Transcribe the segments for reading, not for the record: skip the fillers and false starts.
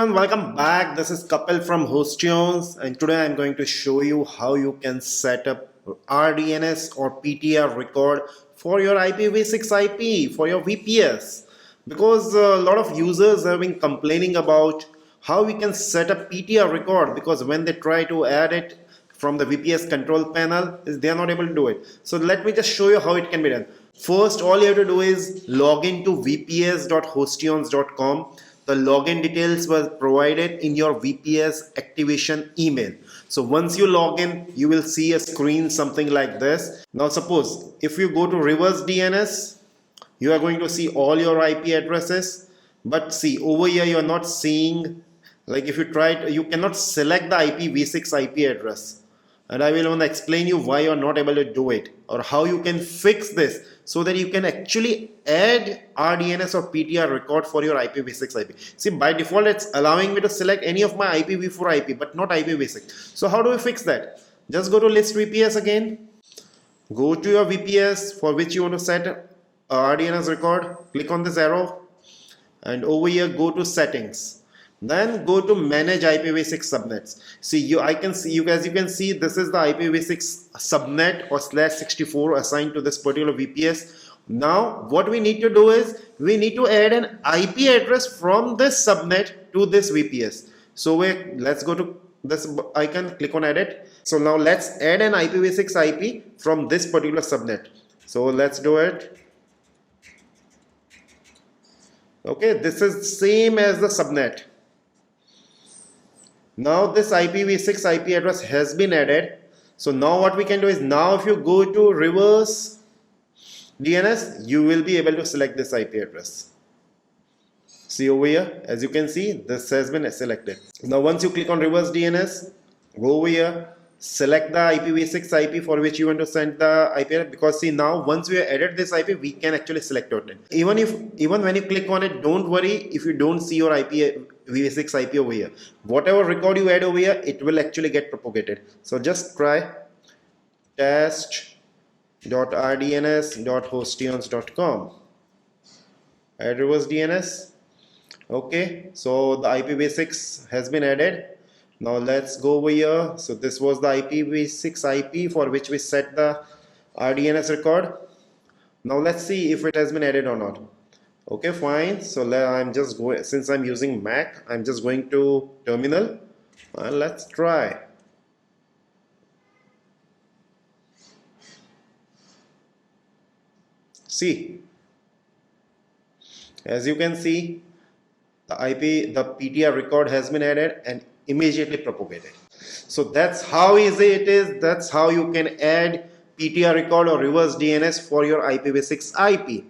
everyone, welcome back. This is Kapil from hostEONS, and today I'm going to show you how you can set up RDNS or PTR record for your IPv6 IP, for your VPS. Because a lot of users have been complaining about how we can set up PTR record, because when they try to add it from the VPS control panel, they are not able to do it. So let me just show you how it can be done. First, all you have to do is log into vps.hosteons.com. The login details were provided in your VPS activation email. So once you log in, you will see a screen something like this. Now suppose if you go to reverse DNS, you are going to see all your IP addresses. But see, over here you are not seeing, like if you try to, you cannot select the IPv6 IP address. And I will want to explain you why you are not able to do it, or how you can fix this so that you can actually add RDNS or PTR record for your IPv6 IP. See, by default it's allowing me to select any of my IPv4 IP but not IPv6. So how do we fix that? Just go to list VPS again, go to your VPS for which you want to set a RDNS record, click on this arrow, and over here go to settings. Then go to manage IPv6 subnets. See, as you can see, this is the IPv6 subnet or /64 assigned to this particular VPS. Now what we need to do is we need to add an IP address from this subnet to this VPS. So let's go to this icon, click on edit. So now let's add an IPv6 IP from this particular subnet. So let's do it. Okay, this is same as the subnet. Now this IPv6 IP address has been added. So now what we can do is, now if you go to reverse DNS, you will be able to select this IP address. See over here, as you can see, this has been selected. Now once you click on reverse DNS, go over here, select the IPv6 IP for which you want to send the IP address, because see, now once we have added this IP, we can actually select it. Even when you click on it, don't worry if you don't see your IPv6 IP over here. Whatever record you add over here, it will actually get propagated. So just try test.rdns.hosteons.com. add reverse DNS. Okay, so the IPv6 has been added. Now let's go over here. So this was the IPv6 IP for which we set the RDNS record. Now let's see if it has been added or not. Okay, fine. So I'm just going, since I'm using Mac, I'm just going to terminal and let's try. See, as you can see, the PTR record has been added and immediately propagated. So that's how easy it is. That's how you can add PTR record or reverse DNS for your IPv6 IP.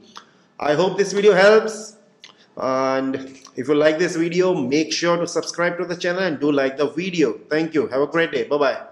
I hope this video helps, and if you like this video, make sure to subscribe to the channel and do like the video. Thank you. Have a great day. Bye bye.